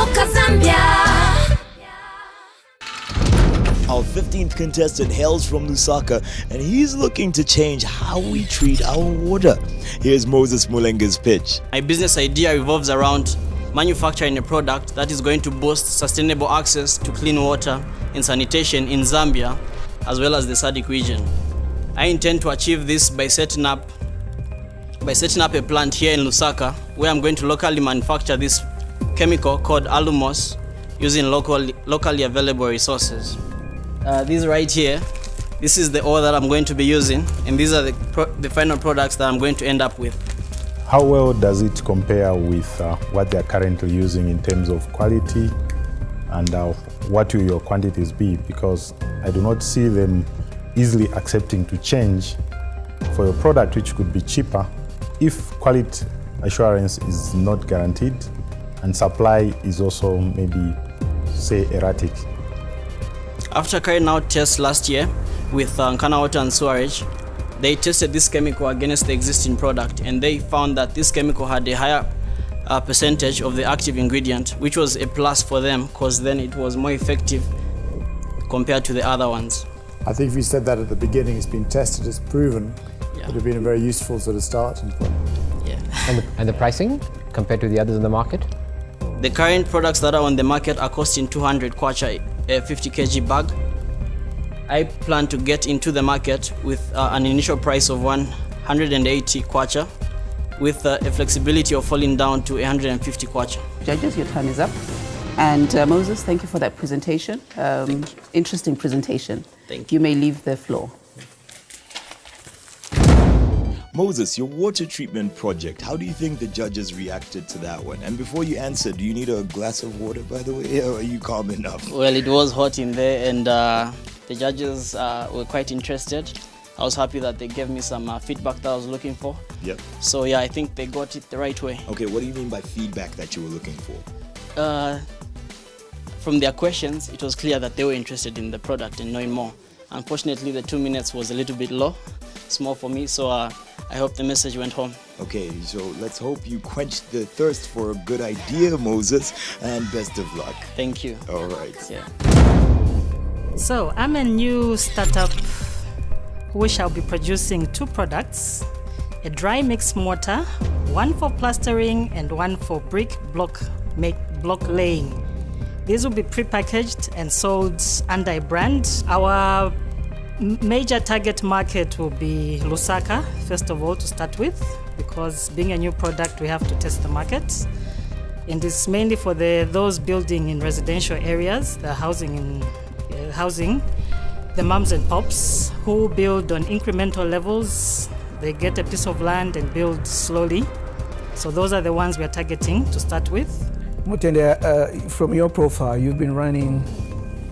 Nyamuka Zambia. Our 15th contestant hails from Lusaka, and he's looking to change how we treat our water. Here's Moses Mulenga's pitch. My business idea revolves around manufacturing a product that is going to boost sustainable access to clean water and sanitation in Zambia, as well as the SADC region. I intend to achieve this by setting up a plant here in Lusaka, where I'm going to locally manufacture this chemical called Alumos using locally available resources. This right here, this is the ore that I'm going to be using, and these are the final products that I'm going to end up with. How well does it compare with what they are currently using in terms of quality, and what will your quantities be? Because I do not see them easily accepting to change for your product, which could be cheaper, if quality assurance is not guaranteed and supply is also maybe, say, erratic. After carrying out tests last year with Nkana Water and Sewerage, they tested this chemical against the existing product, and they found that this chemical had a higher percentage of the active ingredient, which was a plus for them because then it was more effective compared to the other ones. I think if you said that at the beginning, it's been tested, it's proven, it would have been a very useful sort of starting point. Yeah. And the pricing compared to the others in the market? The current products that are on the market are costing 200 kwacha a 50 kg bag. I plan to get into the market with an initial price of 180 kwacha, with a flexibility of falling down to 150 kwacha. Judges, your time is up. And Moses, thank you for that presentation. Interesting presentation. Thank you. You may leave the floor. Moses, your water treatment project, how do you think the judges reacted to that one? And before you answer, do you need a glass of water, by the way, or are you calm enough? Well, it was hot in there, and the judges were quite interested. I was happy that they gave me some feedback that I was looking for. Yep. So yeah, I think they got it the right way. Okay, what do you mean by feedback that you were looking for? From their questions, it was clear that they were interested in the product and knowing more. Unfortunately, the 2 minutes was a little bit low, small for me, so I hope the message went home. Okay, so let's hope you quenched the thirst for a good idea, Moses, and best of luck. Thank you. All right. Yeah. So I'm a new startup who shall be producing 2 products, a dry mix mortar, one for plastering and one for block laying. These will be prepackaged and sold under a brand. Our major target market will be Lusaka, first of all, to start with, because being a new product, we have to test the market. And it's mainly for those building in residential areas, the housing, the mums and pops who build on incremental levels. They get a piece of land and build slowly. So those are the ones we are targeting to start with. Mutende, from your profile, you've been running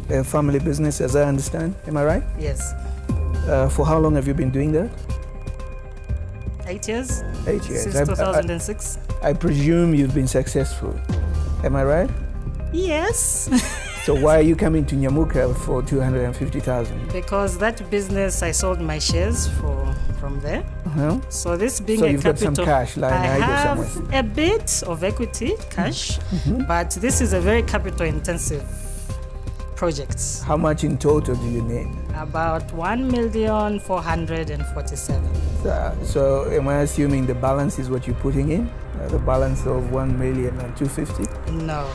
a family business, as I understand. Am I right? Yes. For how long have you been doing that? 8 years. 8 years. Since 2006. I presume you've been successful. Am I right? Yes. So why are you coming to Nyamuka for 250,000? Because that business, I sold my shares from there. Uh-huh. So this being so a you've capital, got some cash lying I idle have somewhere. a bit of equity, cash, Mm-hmm. but this is a very capital intensive project. How much in total do you need? About 1,447,000. So am I assuming the balance is what you're putting in? The balance of 1,250,000? No,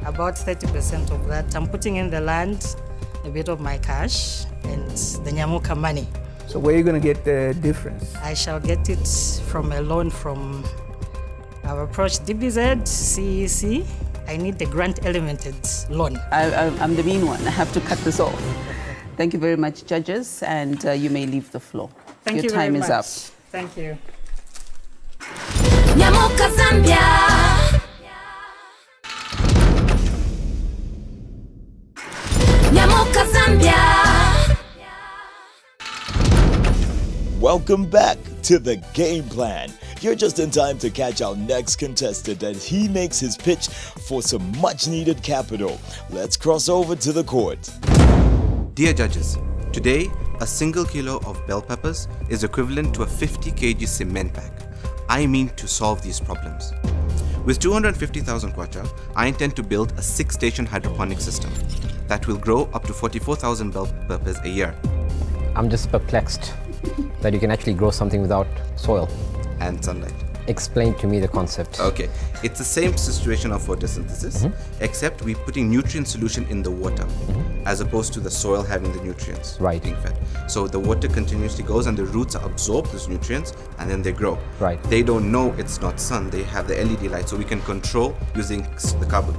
about 30% of that. I'm putting in the land, a bit of my cash, and the Nyamuka money. So where are you going to get the difference? I shall get it from a loan from our approach DBZ, CEC. I need the grant elemented loan. I'm the mean one. I have to cut this off. Thank you very much, judges, and you may leave the floor. Thank Your you time very is much. up. Thank you. Nyamuka Zambia. Nyamuka Zambia. Welcome back to The Game Plan. You're just in time to catch our next contestant as he makes his pitch for some much needed capital. Let's cross over to the court. Dear judges, today a single kilo of bell peppers is equivalent to a 50 kg cement bag. I mean to solve these problems. With 250,000 kwacha, I intend to build a 6-station hydroponic system that will grow up to 44,000 bell peppers a year. I'm just perplexed that you can actually grow something without soil. And sunlight. Explain to me the concept. Okay, it's the same situation of photosynthesis, except we're putting nutrient solution in the water, as opposed to the soil having the nutrients being fed. So the water continuously goes and the roots absorb those nutrients and then they grow. Right. They don't know it's not sun. They have the LED light, so we can control using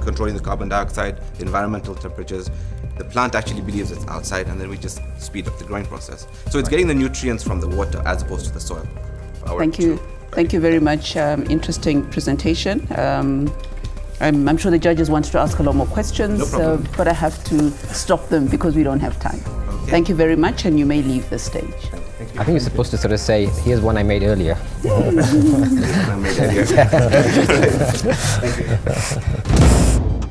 controlling the carbon dioxide, the environmental temperatures. The plant actually believes it's outside, and then we just speed up the growing process. So it's getting the nutrients from the water as opposed to the soil. Thank you. Thank you very much. Interesting presentation. I'm sure the judges want to ask a lot more questions, No problem. but I have to stop them because we don't have time. Okay. Thank you very much, and you may leave the stage. Thank you. I think you're supposed to sort of say, here's one I made earlier.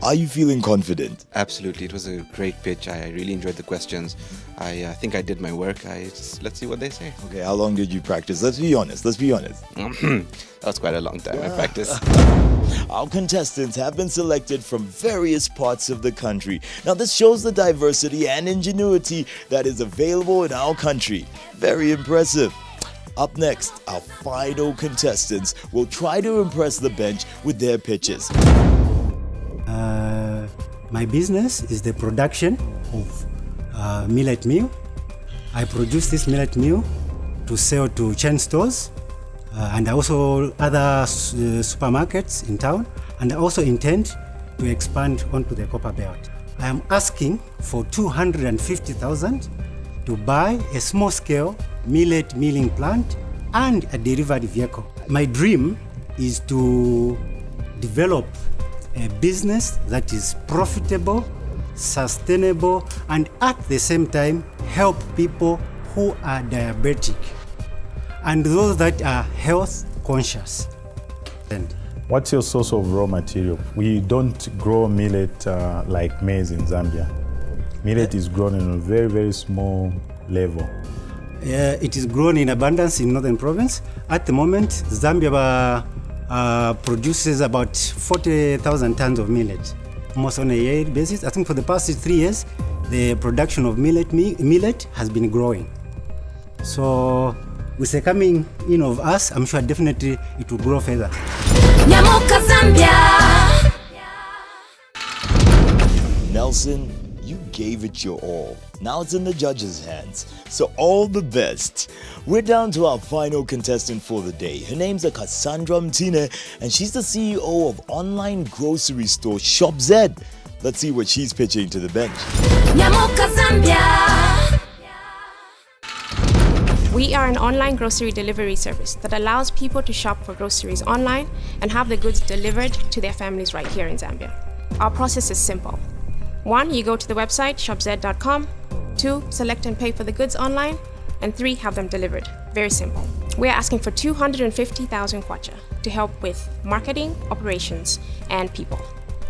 Are you feeling confident? Absolutely, it was a great pitch. I really enjoyed the questions. I think I did my work. Let's see what they say. Okay, how long did you practice? Let's be honest. That was quite a long time. I practiced. Our contestants have been selected from various parts of the country. Now, this shows the diversity and ingenuity that is available in our country. Very impressive. Up next, our final contestants will try to impress the bench with their pitches. My business is the production of millet meal. I produce this millet meal to sell to chain stores and also other supermarkets in town, and I also intend to expand onto the copper belt. I am asking for 250,000 to buy a small-scale millet milling plant and a delivery vehicle. My dream is to develop a business that is profitable, sustainable, and at the same time help people who are diabetic and those that are health conscious. What's your source of raw material? We don't grow millet like maize in Zambia. Millet is grown in a very, very small level. It is grown in abundance in Northern Province. At the moment, Zambia produces about 40,000 tons of millet, almost on a yearly basis. I think for the past 3 years, the production of millet has been growing. So with the coming in of us, I'm sure definitely it will grow further. Nyamuka Zambia. Nelson, you gave it your all. Now it's in the judges' hands. So all the best. We're down to our final contestant for the day. Her name's Cassandra Mtine, and she's the CEO of online grocery store Shop Z. Let's see what she's pitching to the bench. Nyamuka Zambia. We are an online grocery delivery service that allows people to shop for groceries online and have the goods delivered to their families right here in Zambia. Our process is simple. 1, you go to the website shopz.com. 2, select and pay for the goods online. And 3, have them delivered. Very simple. We are asking for 250,000 kwacha to help with marketing, operations, and people.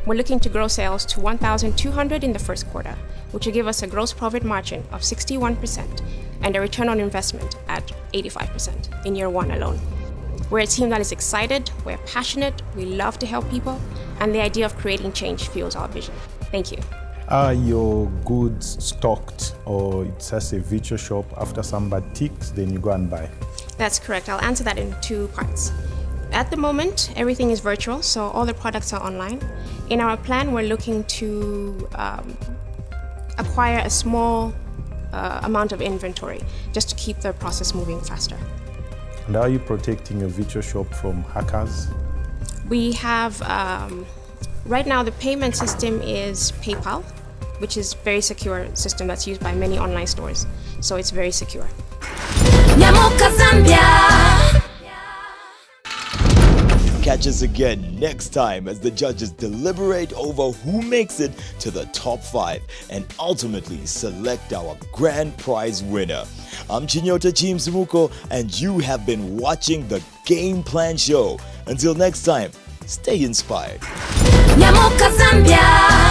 We're looking to grow sales to 1,200 in the first quarter, which will give us a gross profit margin of 61% and a return on investment at 85% in year 1 alone. We're a team that is excited, we're passionate, we love to help people, and the idea of creating change fuels our vision. Thank you. Are your goods stocked, or it's just a virtual shop? After somebody ticks, then you go and buy? That's correct. I'll answer that in 2 parts. At the moment, everything is virtual, so all the products are online. In our plan, we're looking to acquire a small amount of inventory just to keep the process moving faster. And how are you protecting your virtual shop from hackers? We have, right now the payment system is PayPal, which is a very secure system that's used by many online stores. So it's very secure. Nyamuka Zambia. Catch us again next time as the judges deliberate over who makes it to the top 5 and ultimately select our grand prize winner. I'm Chinyota Chimsumuko, and you have been watching the Game Plan Show. Until next time, stay inspired. Nyamuka Zambia.